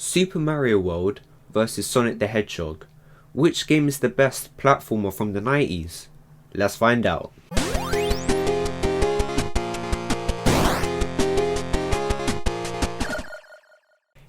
Super Mario World versus Sonic the Hedgehog. Which game is the best platformer from the 90s? Let's find out.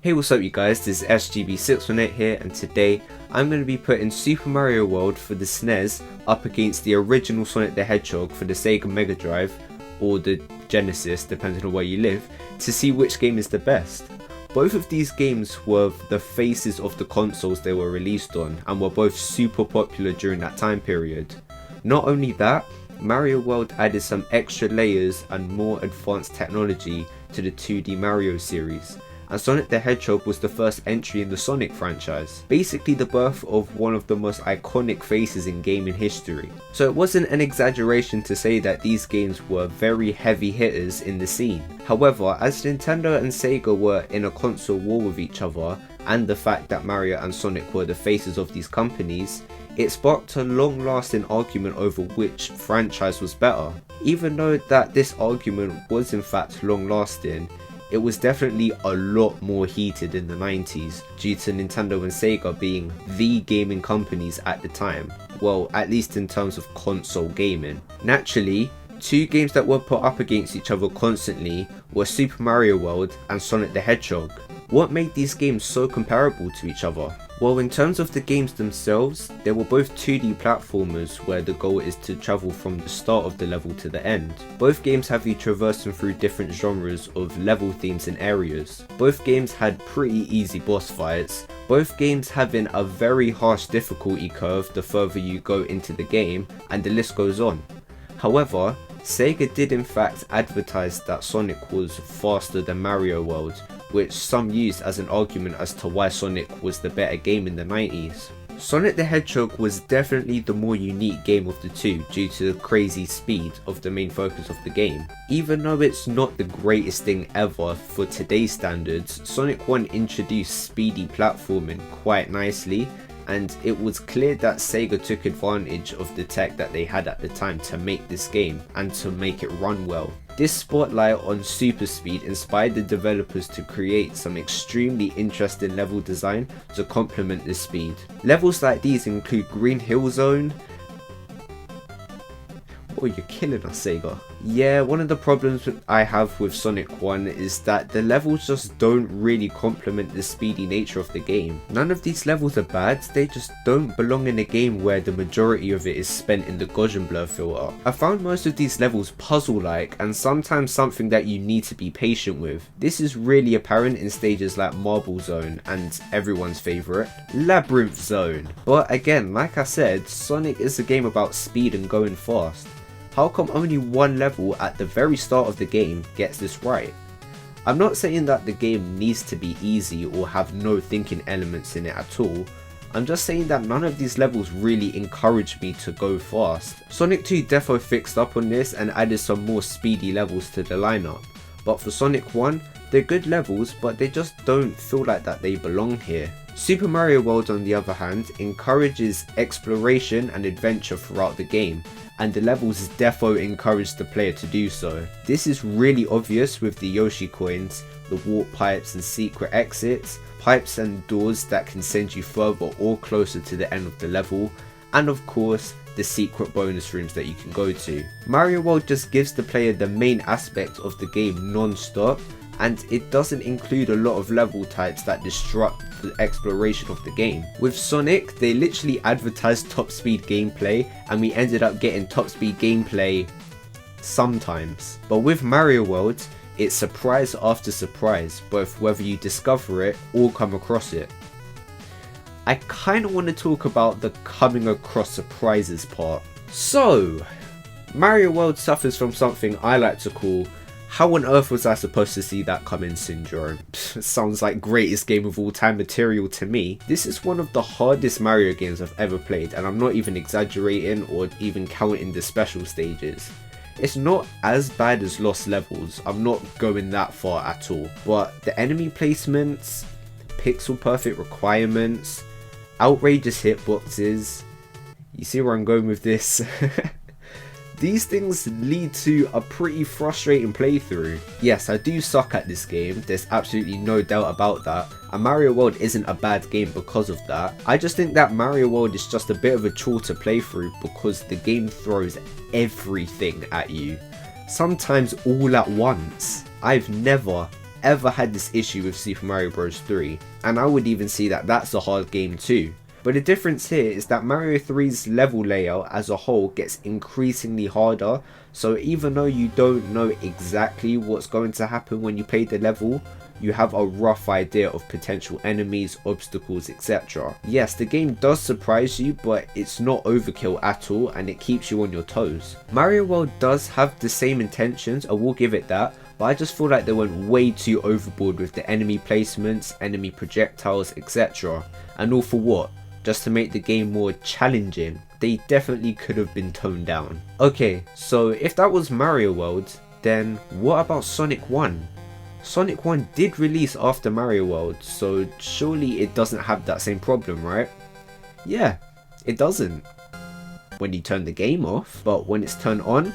Hey, what's up you guys, this is SGB618 here, and today I'm going to be putting Super Mario World for the SNES up against the original Sonic the Hedgehog for the Sega MegaDrive or the Genesis, depending on where you live, to see which game is the best. Both of these games were the faces of the consoles they were released on and were both super popular during that time period. Not only that, Mario World added some extra layers and more advanced technology to the 2D Mario series, and Sonic the Hedgehog was the first entry in the Sonic franchise, basically the birth of one of the most iconic faces in gaming history. So it wasn't an exaggeration to say that these games were very heavy hitters in the scene. However, as Nintendo and Sega were in a console war with each other, and the fact that Mario and Sonic were the faces of these companies, it sparked a long-lasting argument over which franchise was better. Even though that this argument was in fact long-lasting, it was definitely a lot more heated in the 90s due to Nintendo and Sega being the gaming companies at the time. Well, at least in terms of console gaming. Naturally, two games that were put up against each other constantly were Super Mario World and Sonic the Hedgehog. What made these games so comparable to each other? Well, in terms of the games themselves, they were both 2D platformers where the goal is to travel from the start of the level to the end. Both games have you traversing through different genres of level themes and areas. Both games had pretty easy boss fights. Both games having a very harsh difficulty curve the further you go into the game, and the list goes on. However, Sega did in fact advertise that Sonic was faster than Mario World, which some used as an argument as to why Sonic was the better game in the 90s. Sonic the Hedgehog was definitely the more unique game of the two due to the crazy speed of the main focus of the game. Even though it's not the greatest thing ever for today's standards, Sonic 1 introduced speedy platforming quite nicely, and it was clear that Sega took advantage of the tech that they had at the time to make this game and to make it run well. This spotlight on super speed inspired the developers to create some extremely interesting level design to complement this speed. Levels like these include Green Hill Zone. Oh, you're killing us, Sega. Yeah, one of the problems I have with Sonic 1 is that the levels just don't really complement the speedy nature of the game. None of these levels are bad, they just don't belong in a game where the majority of it is spent in the Gaussian blur filter. I found most of these levels puzzle-like and sometimes something that you need to be patient with. This is really apparent in stages like Marble Zone and everyone's favourite, Labyrinth Zone. But again, like I said, Sonic is a game about speed and going fast. How come only one level at the very start of the game gets this right? I'm not saying that the game needs to be easy or have no thinking elements in it at all. I'm just saying that none of these levels really encourage me to go fast. Sonic 2 defo fixed up on this and added some more speedy levels to the lineup. But for Sonic 1, they're good levels, but they just don't feel like that they belong here. Super Mario World, on the other hand, encourages exploration and adventure throughout the game, and the levels defo encourage the player to do so. This is really obvious with the Yoshi coins, the warp pipes and secret exits, pipes and doors that can send you further or closer to the end of the level, and of course, the secret bonus rooms that you can go to. Mario World just gives the player the main aspect of the game non-stop, and it doesn't include a lot of level types that disrupt the exploration of the game. With Sonic, they literally advertised top speed gameplay, and we ended up getting top speed gameplay sometimes. But with Mario World, it's surprise after surprise, both whether you discover it or come across it. I kind of want to talk about the coming across surprises part. So, Mario World suffers from something I like to call "how on earth was I supposed to see that coming" syndrome. Sounds like greatest game of all time material to me. This is one of the hardest Mario games I've ever played, and I'm not even exaggerating or even counting the special stages. It's not as bad as Lost Levels, I'm not going that far at all, but the enemy placements, pixel perfect requirements, outrageous hitboxes, you see where I'm going with this? these things lead to a pretty frustrating playthrough. Yes, I do suck at this game, there's absolutely no doubt about that, and Mario World isn't a bad game because of that. I just think that Mario World is just a bit of a chore to play through because the game throws everything at you, sometimes all at once. I've never ever had this issue with Super Mario Bros. 3, and I would even see that that's a hard game too. But the difference here is that Mario 3's level layout as a whole gets increasingly harder, so even though you don't know exactly what's going to happen when you play the level, you have a rough idea of potential enemies, obstacles, etc. Yes, the game does surprise you, but it's not overkill at all and it keeps you on your toes. Mario World does have the same intentions, I will give it that, but I just feel like they went way too overboard with the enemy placements, enemy projectiles, etc. And all for what? Just to make the game more challenging. They definitely could have been toned down. Okay, so if that was Mario World, then what about Sonic 1? Sonic 1 did release after Mario World, so surely it doesn't have that same problem, right? Yeah, it doesn't. When you turn the game off, but when it's turned on,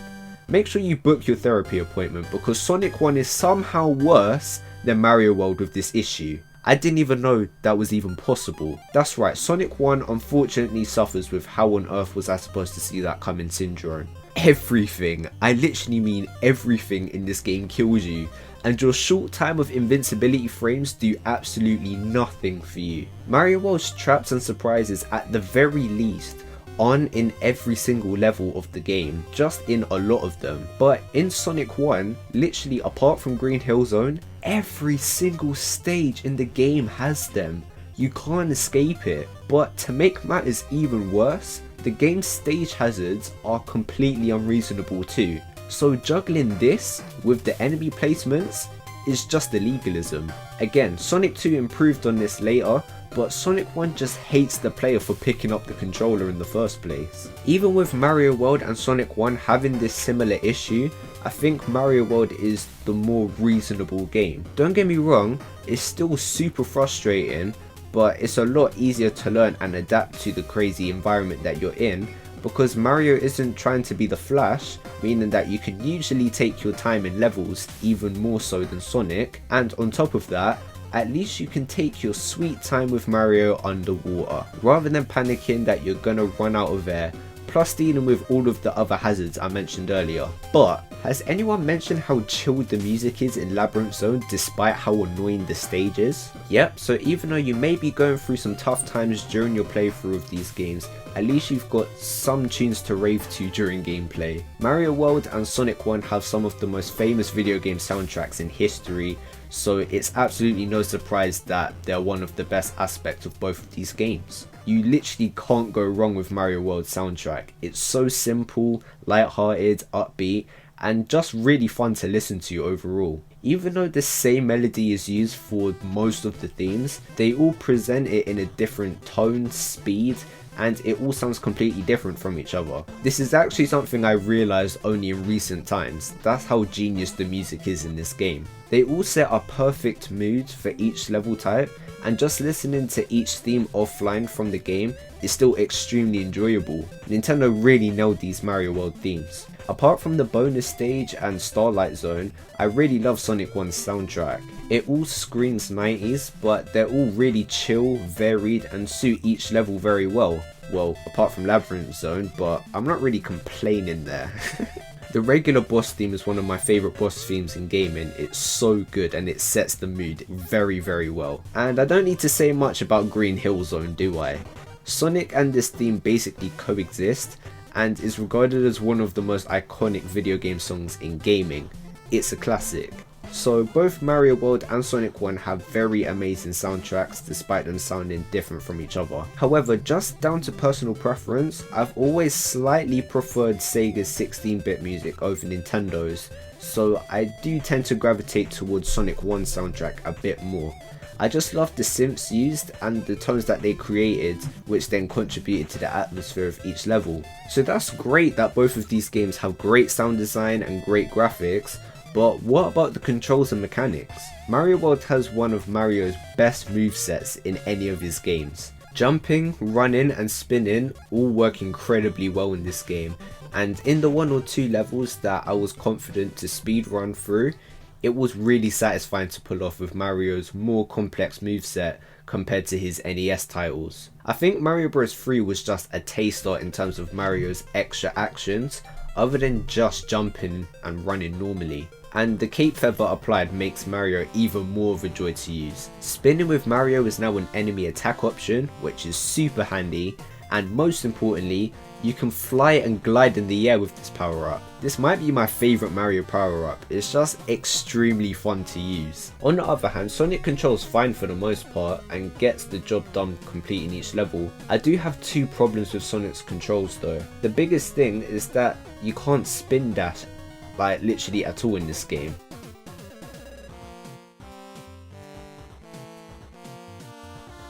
make sure you book your therapy appointment because Sonic 1 is somehow worse than Mario World with this issue. I didn't even know that was even possible. That's right, Sonic 1 unfortunately suffers with how on earth was I supposed to see that coming syndrome. Everything, I literally mean everything in this game kills you, and your short time of invincibility frames do absolutely nothing for you. Mario World's traps and surprises at the very least aren't in every single level of the game, just in a lot of them. But in Sonic 1, literally apart from Green Hill Zone, every single stage in the game has them. You can't escape it. But to make matters even worse, the game's stage hazards are completely unreasonable too. So juggling this with the enemy placements is just illegalism. Again, Sonic 2 improved on this later, but Sonic 1 just hates the player for picking up the controller in the first place. Even with Mario World and Sonic 1 having this similar issue, I think Mario World is the more reasonable game. Don't get me wrong, it's still super frustrating, but it's a lot easier to learn and adapt to the crazy environment that you're in, because Mario isn't trying to be the Flash, meaning that you can usually take your time in levels even more so than Sonic, and on top of that, at least you can take your sweet time with Mario underwater, rather than panicking that you're gonna run out of air, plus dealing with all of the other hazards I mentioned earlier. But has anyone mentioned how chilled the music is in Labyrinth Zone despite how annoying the stage is? Yep, so even though you may be going through some tough times during your playthrough of these games, at least you've got some tunes to rave to during gameplay. Mario World and Sonic 1 have some of the most famous video game soundtracks in history, so it's absolutely no surprise that they're one of the best aspects of both of these games. You literally can't go wrong with Mario World's soundtrack. It's so simple, light-hearted, upbeat, and just really fun to listen to overall. Even though the same melody is used for most of the themes, they all present it in a different tone, speed, and it all sounds completely different from each other. This is actually something I realised only in recent times. That's how genius the music is in this game. They all set a perfect mood for each level type, and just listening to each theme offline from the game is still extremely enjoyable. Nintendo really nailed these Mario World themes. Apart from the bonus stage and Starlight Zone, I really love Sonic 1's soundtrack. It all screams 90s, but they're all really chill, varied, and suit each level very well. Well, apart from Labyrinth Zone, but I'm not really complaining there. The regular boss theme is one of my favourite boss themes in gaming. It's so good and it sets the mood very, very well. And I don't need to say much about Green Hill Zone, do I? Sonic and this theme basically coexist, and is regarded as one of the most iconic video game songs in gaming. It's a classic. So both Mario World and Sonic 1 have very amazing soundtracks despite them sounding different from each other. However, just down to personal preference, I've always slightly preferred Sega's 16-bit music over Nintendo's, so I do tend to gravitate towards Sonic 1's soundtrack a bit more. I just love the synths used and the tones that they created, which then contributed to the atmosphere of each level. So that's great that both of these games have great sound design and great graphics, but what about the controls and mechanics? Mario World has one of Mario's best movesets in any of his games. Jumping, running and spinning all work incredibly well in this game, and in the 1 or 2 levels that I was confident to speed run through, it was really satisfying to pull off with Mario's more complex moveset compared to his NES titles. I think Mario Bros 3 was just a taster in terms of Mario's extra actions, other than just jumping and running normally. And the cape feather applied makes Mario even more of a joy to use. Spinning with Mario is now an enemy attack option, which is super handy, and most importantly, you can fly and glide in the air with this power up. This might be my favourite Mario power up, it's just extremely fun to use. On the other hand, Sonic controls fine for the most part and gets the job done completing each level. I do have 2 problems with Sonic's controls though. The biggest thing is that you can't spin dash like literally at all in this game.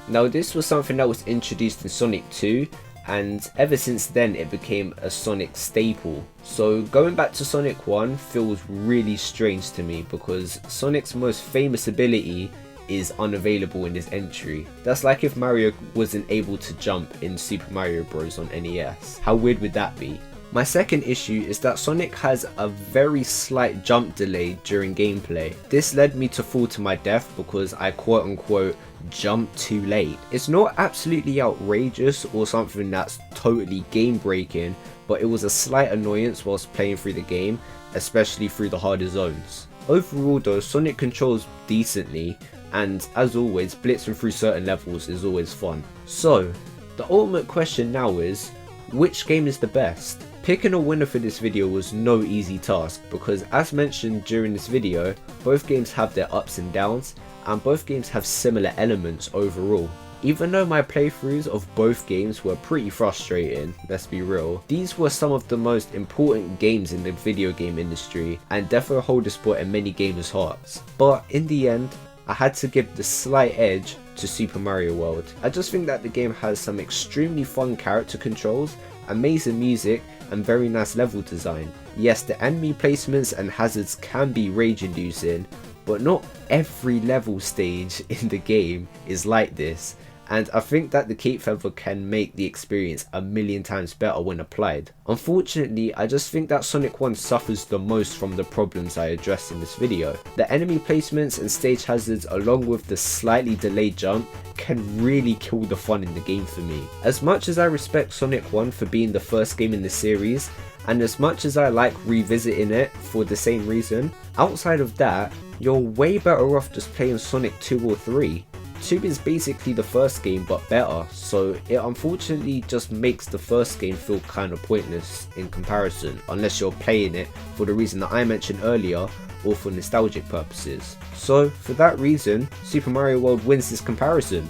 Now this was something that was introduced in Sonic 2, and ever since then it became a Sonic staple. So going back to Sonic 1 feels really strange to me because Sonic's most famous ability is unavailable in this entry. That's like if Mario wasn't able to jump in Super Mario Bros on NES. How weird would that be? My second issue is that Sonic has a very slight jump delay during gameplay. This led me to fall to my death because I quote unquote jumped too late. It's not absolutely outrageous or something that's totally game breaking, but it was a slight annoyance whilst playing through the game, especially through the harder zones. Overall though, Sonic controls decently, and as always, blitzing through certain levels is always fun. So, the ultimate question now is, which game is the best? Picking a winner for this video was no easy task because, as mentioned during this video, both games have their ups and downs, and both games have similar elements overall. Even though my playthroughs of both games were pretty frustrating, let's be real, these were some of the most important games in the video game industry and definitely hold a spot in many gamers' hearts. But in the end, I had to give the slight edge to Super Mario World. I just think that the game has some extremely fun character controls, amazing music, and very nice level design. Yes, the enemy placements and hazards can be rage inducing, but not every level stage in the game is like this, and I think that the cape feather can make the experience a million times better when applied. Unfortunately, I just think that Sonic 1 suffers the most from the problems I addressed in this video. The enemy placements and stage hazards along with the slightly delayed jump can really kill the fun in the game for me. As much as I respect Sonic 1 for being the first game in the series, and as much as I like revisiting it for the same reason, outside of that, you're way better off just playing Sonic 2 or 3. 2 is basically the first game but better, so it unfortunately just makes the first game feel kinda pointless in comparison, unless you're playing it for the reason that I mentioned earlier or for nostalgic purposes. So for that reason, Super Mario World wins this comparison,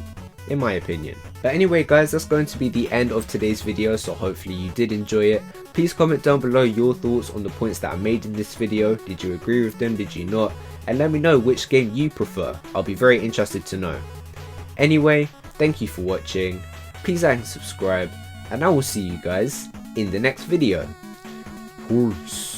in my opinion. But anyway guys, that's going to be the end of today's video, so hopefully you did enjoy it. Please comment down below your thoughts on the points that I made in this video. Did you agree with them? Did you not? And let me know which game you prefer. I'll be very interested to know. Anyway, thank you for watching, please like and subscribe, and I will see you guys in the next video. Peace.